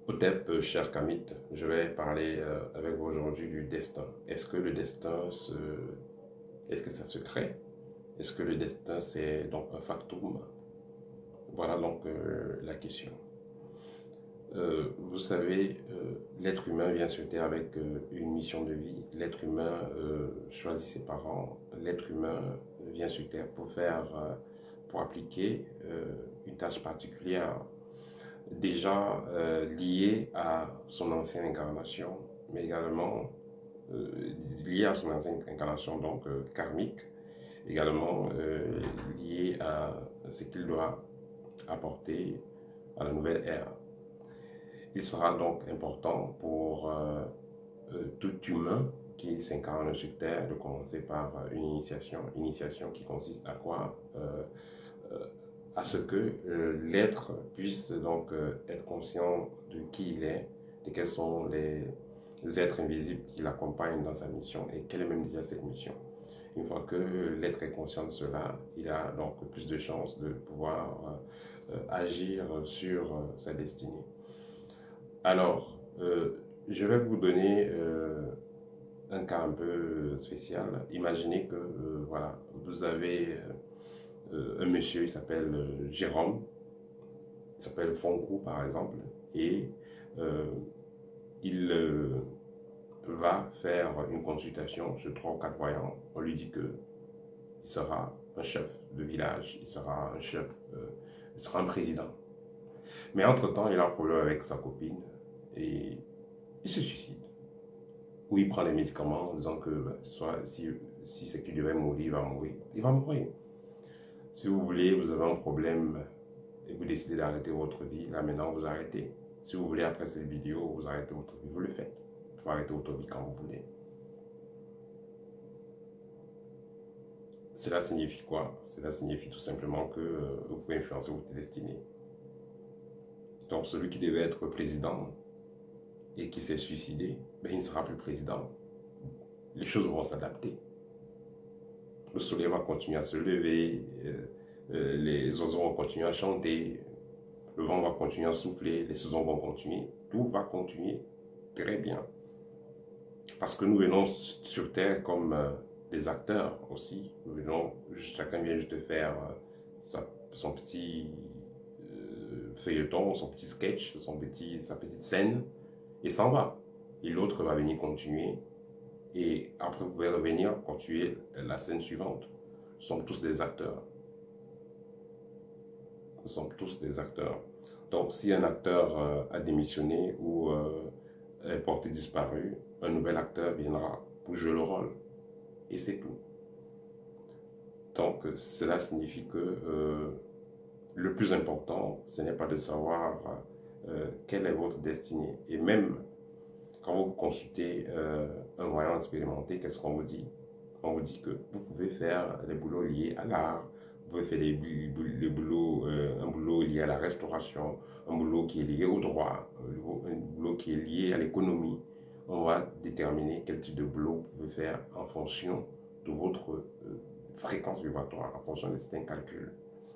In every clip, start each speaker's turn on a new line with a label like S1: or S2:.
S1: Otep, cher Kamit, je vais parler avec vous aujourd'hui du destin. Est-ce que le destin Est-ce que ça se crée? Est-ce que le destin c'est donc un factum? Voilà donc la question. Vous savez, l'être humain vient sur Terre avec une mission de vie. L'être humain choisit ses parents. L'être humain vient sur Terre pour appliquer une tâche particulière déjà lié à son ancienne incarnation, mais également lié à son ancienne incarnation, donc karmique, également lié à ce qu'il doit apporter à la nouvelle ère. Il sera donc important pour tout humain qui s'incarne sur Terre de commencer par une initiation qui consiste à quoi à ce que l'être puisse donc être conscient de qui il est, de quels sont les êtres invisibles qui l'accompagnent dans sa mission et quelle est même déjà cette mission. Une fois que l'être est conscient de cela, il a donc plus de chances de pouvoir agir sur sa destinée. Alors, je vais vous donner un cas un peu spécial. Imaginez que voilà, vous avez un monsieur, il s'appelle Jérôme, il s'appelle Fonkou par exemple, et euh, il va faire une consultation chez 3 ou 4 voyants. On lui dit que il sera un chef de village, il sera un chef, il sera un président. Mais entre-temps, il a un problème avec sa copine et il se suicide. Ou il prend des médicaments en disant que soit si c'est qu'il devait mourir, il va mourir. Il va mourir. Si vous voulez, vous avez un problème et vous décidez d'arrêter votre vie, là maintenant vous arrêtez. Si vous voulez après cette vidéo, vous arrêtez votre vie, vous le faites. Vous pouvez arrêter votre vie quand vous voulez. Cela signifie quoi? Cela signifie tout simplement que vous pouvez influencer votre destinée. Donc celui qui devait être président et qui s'est suicidé, ben, il ne sera plus président. Les choses vont s'adapter. Le soleil va continuer à se lever, les oiseaux vont continuer à chanter, le vent va continuer à souffler, les saisons vont continuer, tout va continuer très bien. Parce que nous venons sur Terre comme des acteurs aussi. Nous venons, chacun vient juste faire son petit feuilleton, son petit sketch, sa petite scène, et s'en va. Et l'autre va venir continuer. Et après, vous pouvez revenir, continuer la scène suivante. Nous sommes tous des acteurs. Nous sommes tous des acteurs. Donc, si un acteur a démissionné ou est porté disparu, un nouvel acteur viendra pour jouer le rôle. Et c'est tout. Donc, cela signifie que le plus important, ce n'est pas de savoir quelle est votre destinée. Et même quand vous consultez un voyant expérimenté, qu'est-ce qu'on vous dit? On vous dit que vous pouvez faire des boulots liés à l'art, vous pouvez faire un boulot lié à la restauration, un boulot qui est lié au droit, un boulot qui est lié à l'économie. On va déterminer quel type de boulot vous pouvez faire en fonction de votre fréquence vibratoire, en fonction de certains calculs.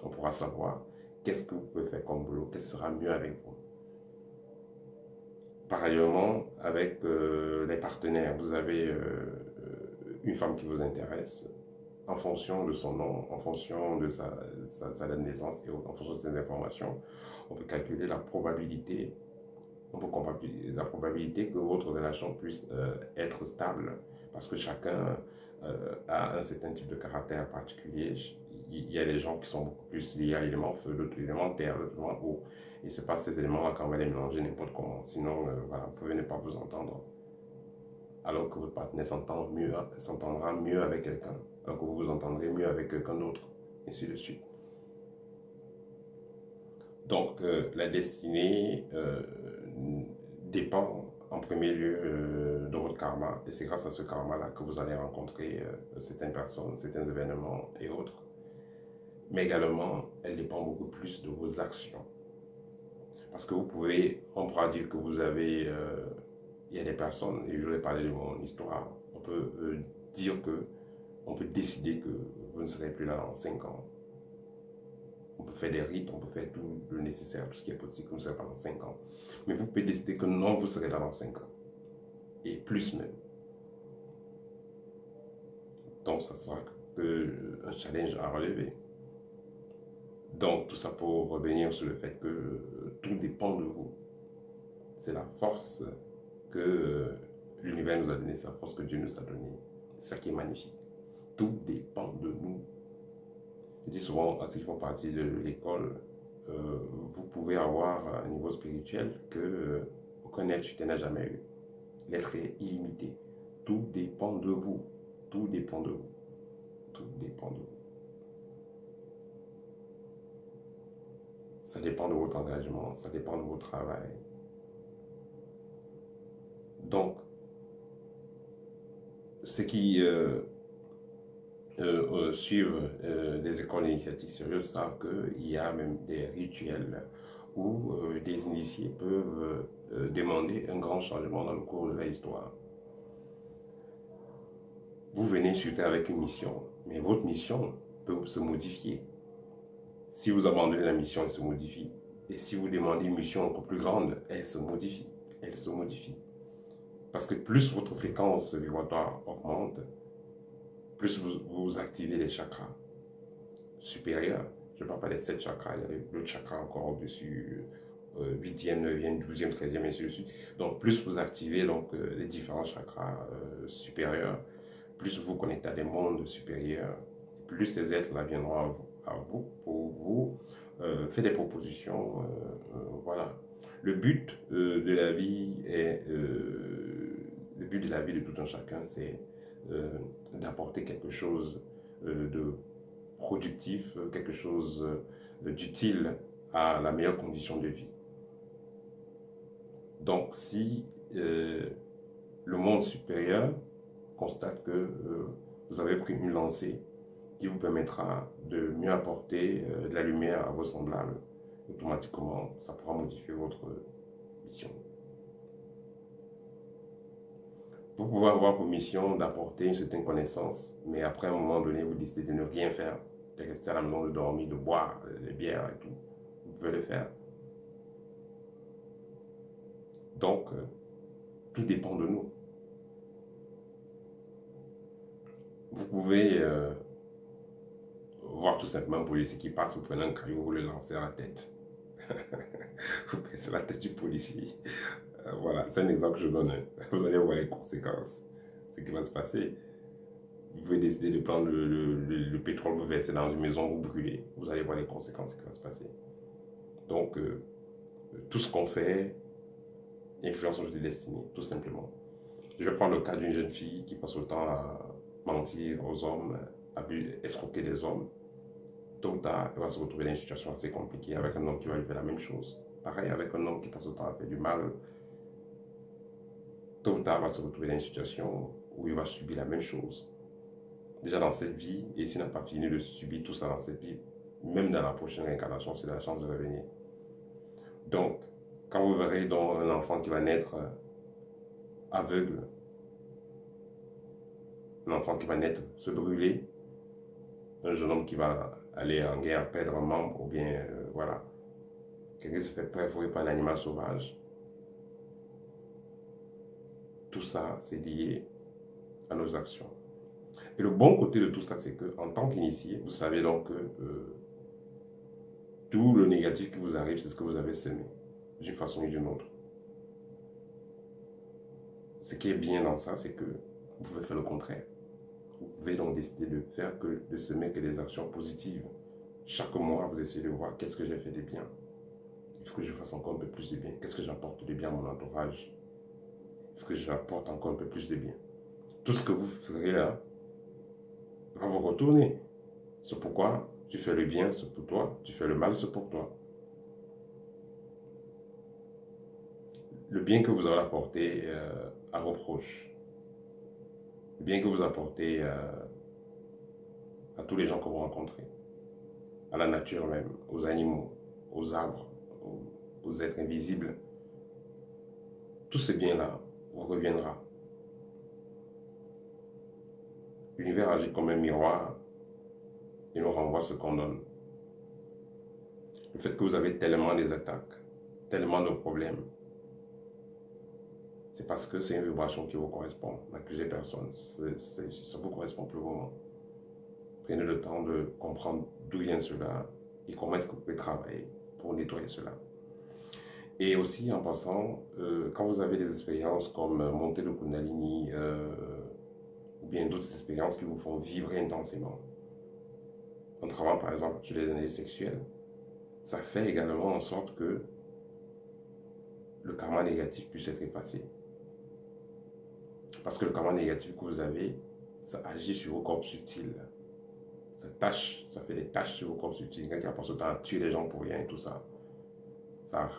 S1: On pourra savoir qu'est-ce que vous pouvez faire comme boulot, qu'est-ce qui sera mieux avec vous. Pareillement, avec les partenaires, vous avez une femme qui vous intéresse, en fonction de son nom, en fonction de sa date de naissance et en fonction de ces informations, on peut calculer la probabilité, la probabilité que votre relation puisse être stable, parce que chacun a un certain type de caractère particulier. Il y a des gens qui sont beaucoup plus liés à l'élément feu, d'autres l'élément terre, d'autres l'élément eau. Et ce n'est pas ces éléments-là qu'on va les mélanger n'importe comment. Sinon, voilà, vous pouvez ne pas vous entendre. Alors que votre partenaire s'entendra mieux avec quelqu'un. Alors que vous vous entendrez mieux avec quelqu'un d'autre. Et ainsi de suite. Donc, la destinée dépend en premier lieu de votre karma. Et c'est grâce à ce karma-là que vous allez rencontrer certaines personnes, certains événements et autres. Mais également, elle dépend beaucoup plus de vos actions. Parce que on pourra dire que vous avez, il y a des personnes, et je vais parler de mon histoire, on peut dire que, on peut décider que vous ne serez plus là dans 5 ans. On peut faire des rites, on peut faire tout le nécessaire, tout ce qui est possible comme ça pendant 5 ans. Mais vous pouvez décider que non, vous serez là dans 5 ans. Et plus même. Donc, ça sera un challenge à relever. Donc, tout ça pour revenir sur le fait que tout dépend de vous. C'est la force que l'univers nous a donnée, c'est la force que Dieu nous a donnée. C'est ça qui est magnifique. Tout dépend de nous. Je dis souvent à ceux qui font partie de l'école, vous pouvez avoir un niveau spirituel que aucun être humain n'a jamais eu. L'être est illimité. Tout dépend de vous. Tout dépend de vous. Tout dépend de vous. Ça dépend de votre engagement, ça dépend de votre travail. Donc, ceux qui suivent des écoles initiatiques sérieuses savent qu'il y a même des rituels où des initiés peuvent demander un grand changement dans le cours de l'histoire. Vous venez sur Terre avec une mission, mais votre mission peut se modifier. Si vous abandonnez la mission, elle se modifie. Et si vous demandez une mission encore plus grande, elle se modifie. Elle se modifie. Parce que plus votre fréquence vibratoire augmente, plus vous activez les chakras supérieurs. Je ne parle pas des 7 chakras, il y a d'autres chakras encore au-dessus, 8e, 9e, 12e, 13e, et ainsi de suite. Donc, plus vous activez donc, les différents chakras supérieurs, plus vous vous connectez à des mondes supérieurs, plus ces êtres-là viendront à vous pour vous faire des propositions. Voilà. Le but de la vie est, le but de la vie de tout un chacun, c'est d'apporter quelque chose de productif, quelque chose d'utile à la meilleure condition de vie. Donc, si le monde supérieur constate que vous avez pris une lancée qui vous permettra de mieux apporter de la lumière à vos semblables, automatiquement, ça pourra modifier votre mission. Vous pouvez avoir pour mission d'apporter une certaine connaissance, mais après, à un moment donné, vous décidez de ne rien faire, de rester à la maison, de dormir, de boire les bières et tout. Vous pouvez le faire. Donc, tout dépend de nous. Vous pouvez voir tout simplement un policier qui passe, vous prenez un caillou, vous le lancez à la tête. Vous baissez la tête du policier. Voilà, c'est un exemple que je donne. Vous allez voir les conséquences. Ce qui va se passer. Vous pouvez décider de prendre le pétrole, vous verser dans une maison, vous brûler. Vous allez voir les conséquences qui va se passer. Donc, tout ce qu'on fait influence notre destinée, tout simplement. Je vais prendre le cas d'une jeune fille qui passe le temps à mentir aux hommes, à escroquer des hommes. Tôt ou tard, elle va se retrouver dans une situation assez compliquée avec un homme qui va lui faire la même chose. Pareil avec un homme qui passe le temps à faire du mal. Tôt ou tard, elle va se retrouver dans une situation où il va subir la même chose. Déjà dans cette vie, et s'il n'a pas fini de subir tout ça dans cette vie, même dans la prochaine réincarnation, c'est la chance de revenir. Donc, quand vous verrez donc un enfant qui va naître aveugle, un enfant qui va naître se brûler, un jeune homme qui va aller en guerre, perdre un membre, ou bien, voilà, quelqu'un qui se fait perforer par un animal sauvage. Tout ça, c'est lié à nos actions. Et le bon côté de tout ça, c'est qu'en tant qu'initié, vous savez donc que tout le négatif qui vous arrive, c'est ce que vous avez semé, d'une façon ou d'une autre. Ce qui est bien dans ça, c'est que vous pouvez faire le contraire. Vous pouvez donc décider de semer que des actions positives. Chaque mois, vous essayez de voir qu'est-ce que j'ai fait de bien. Il faut que je fasse encore un peu plus de bien. Qu'est-ce que j'apporte de bien à mon entourage? Il faut que j'apporte encore un peu plus de bien. Tout ce que vous ferez là va vous retourner. C'est pourquoi tu fais le bien, c'est pour toi. Tu fais le mal, c'est pour toi. Le bien que vous allez apporter à vos proches, le bien que vous apportez à tous les gens que vous rencontrez, à la nature même, aux animaux, aux arbres, aux êtres invisibles, tout ce bien-là vous reviendra. L'univers agit comme un miroir et nous renvoie ce qu'on donne. Le fait que vous avez tellement des attaques, tellement de problèmes, c'est parce que c'est une vibration qui vous correspond. N'accusez personne, ça vous correspond pour le moment. Prenez le temps de comprendre d'où vient cela et comment est-ce que vous pouvez travailler pour nettoyer cela. Et aussi en passant, quand vous avez des expériences comme montée de Kundalini ou bien d'autres expériences qui vous font vibrer intensément, en travaillant par exemple sur les énergies sexuelles, ça fait également en sorte que le karma négatif puisse être effacé. Parce que le karma négatif que vous avez, ça agit sur vos corps subtils. Ça fait des tâches sur vos corps subtils. Quelqu'un qui a passé le temps à tuer les gens pour rien et tout ça. Ça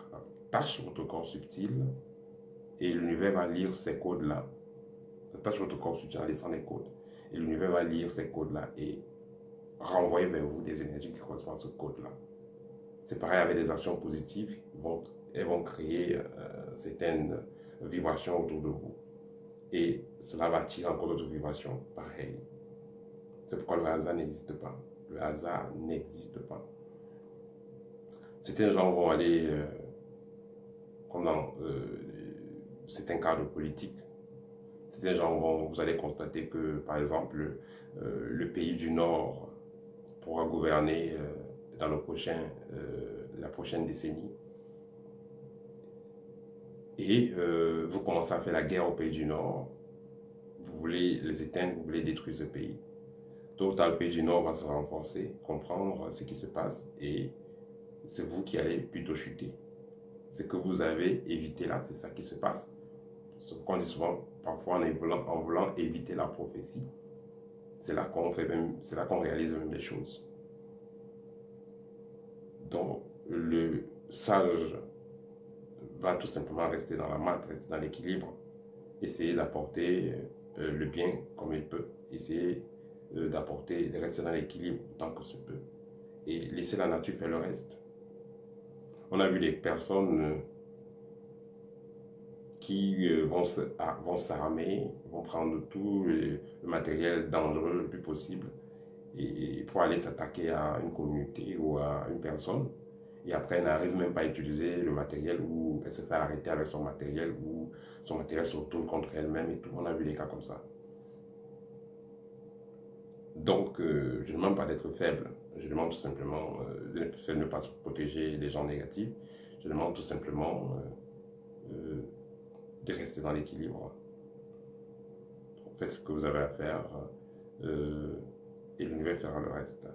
S1: tâche votre corps subtil et l'univers va lire ces codes-là. Ça tâche votre corps subtil en laissant les codes. Et l'univers va lire ces codes-là et renvoyer vers vous des énergies qui correspondent à ce code-là. C'est pareil avec des actions positives. Elles vont créer certaines vibrations autour de vous. Et cela va attirer encore d'autres vibrations pareilles. C'est pourquoi le hasard n'existe pas. Le hasard n'existe pas. Certains gens vont aller, comme dans certains cadres politiques, certains gens vous allez constater que, par exemple, le pays du Nord pourra gouverner dans la prochaine décennie. Et vous commencez à faire la guerre au pays du Nord. Vous voulez les éteindre, vous voulez détruire ce pays. Tôt ou tard, le pays du Nord va se renforcer, comprendre ce qui se passe et c'est vous qui allez plutôt chuter. Ce que vous avez évité là, c'est ça qui se passe. Ce qu'on dit souvent, parfois en voulant éviter la prophétie, c'est là qu'on réalise même les choses. Donc, le sage va tout simplement rester dans la matte, rester dans l'équilibre, essayer d'apporter le bien comme il peut, essayer de rester dans l'équilibre tant que se peut et laisser la nature faire le reste. On a vu des personnes qui vont s'armer, vont prendre tout le matériel dangereux le plus possible et pour aller s'attaquer à une communauté ou à une personne. Et après, elle n'arrive même pas à utiliser le matériel ou elle se fait arrêter avec son matériel ou son matériel se retourne contre elle-même et tout. On a vu des cas comme ça. Donc, je ne demande pas d'être faible. Je demande tout simplement de ne pas se protéger des gens négatifs. Je demande tout simplement de rester dans l'équilibre. Faites ce que vous avez à faire et l'univers fera le reste.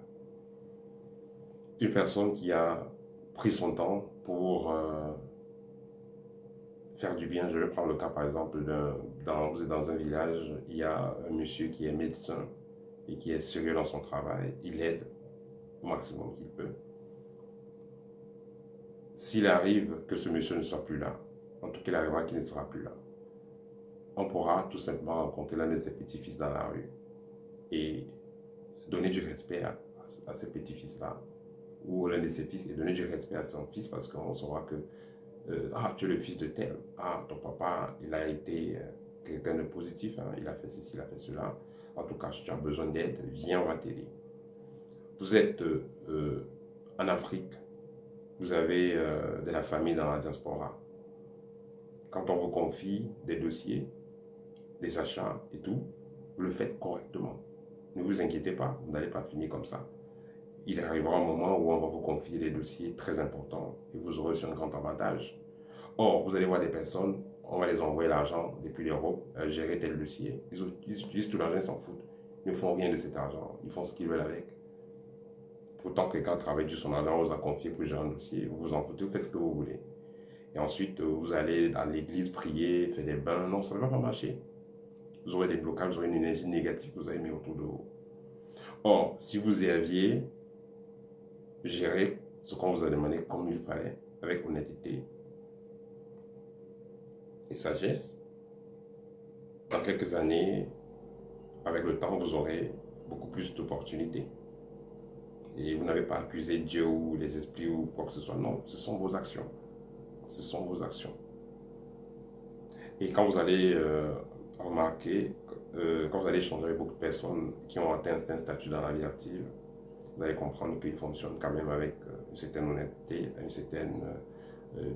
S1: Une personne qui a pris son temps pour faire du bien, je vais prendre le cas par exemple, vous êtes dans un village, il y a un monsieur qui est médecin et qui est sérieux dans son travail, il aide au maximum qu'il peut. S'il arrive que ce monsieur ne soit plus là, en tout cas il arrivera qu'il ne sera plus là, on pourra tout simplement rencontrer l'un de ses petits-fils dans la rue et donner du respect à ces petits-fils-là, ou l'un de ses fils, et donner du respect à son fils parce qu'on saura que ah, tu es le fils de tel, ah, ton papa, il a été quelqu'un de positif, hein, il a fait ceci, il a fait cela. En tout cas, si tu as besoin d'aide, viens, on va t'aider. Vous êtes en Afrique, vous avez de la famille dans la diaspora. Quand on vous confie des dossiers, des achats et tout, vous le faites correctement. Ne vous inquiétez pas, vous n'allez pas finir comme ça. Il arrivera un moment où on va vous confier des dossiers très importants et vous aurez aussi un grand avantage. Or, vous allez voir des personnes, on va les envoyer l'argent depuis l'Europe, gérer tel dossier. Ils utilisent tout l'argent, ils s'en foutent. Ils ne font rien de cet argent, ils font ce qu'ils veulent avec. Pourtant, quelqu'un travaille sur son argent, on vous a confié pour gérer un dossier, vous vous en foutez, vous faites ce que vous voulez. Et ensuite, vous allez dans l'église prier, faire des bains. Non, ça ne va pas marcher. Vous aurez des blocages, vous aurez une énergie négative que vous avez mis autour de vous. Or, si vous aviez géré ce qu'on vous a demandé comme il fallait, avec honnêteté et sagesse, dans quelques années, avec le temps, vous aurez beaucoup plus d'opportunités. Et vous n'avez pas accusé Dieu ou les esprits ou quoi que ce soit. Non, ce sont vos actions. Ce sont vos actions. Et quand vous allez remarquer, quand vous allez échanger avec beaucoup de personnes qui ont atteint un statut dans la vie active, vous allez comprendre qu'il fonctionne quand même avec une certaine honnêteté, une certaine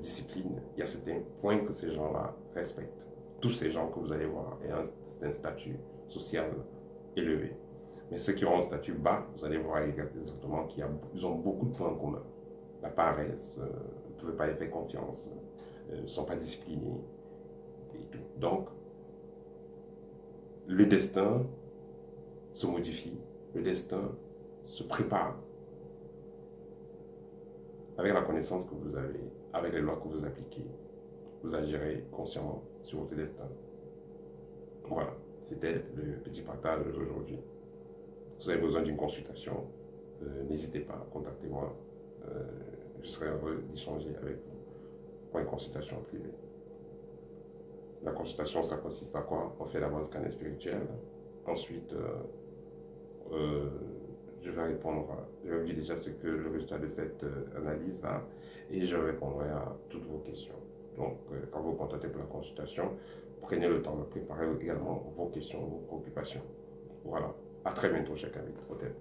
S1: discipline. Il y a certains points que ces gens-là respectent. Tous ces gens que vous allez voir ont un statut social élevé. Mais ceux qui ont un statut bas, vous allez voir exactement qu'ils ont beaucoup de points en commun. La paresse, vous ne pouvez pas les faire confiance, ne sont pas disciplinés et tout. Donc, le destin se modifie, le destin se prépare avec la connaissance que vous avez, avec les lois que vous appliquez. Vous agirez consciemment sur votre destin. Voilà, c'était le petit partage d'aujourd'hui. Si vous avez besoin d'une consultation, n'hésitez pas, contactez-moi. Je serai heureux d'échanger avec vous pour une consultation privée. La consultation, ça consiste à quoi? On fait d'abord un scanner spirituel. Ensuite, je vais répondre, je vais vous dire déjà ce que le résultat de cette analyse-là et je répondrai à toutes vos questions. Donc, quand vous contactez pour la consultation, prenez le temps de préparer également vos questions, vos préoccupations. Voilà. À très bientôt, chers amis. Peut-être.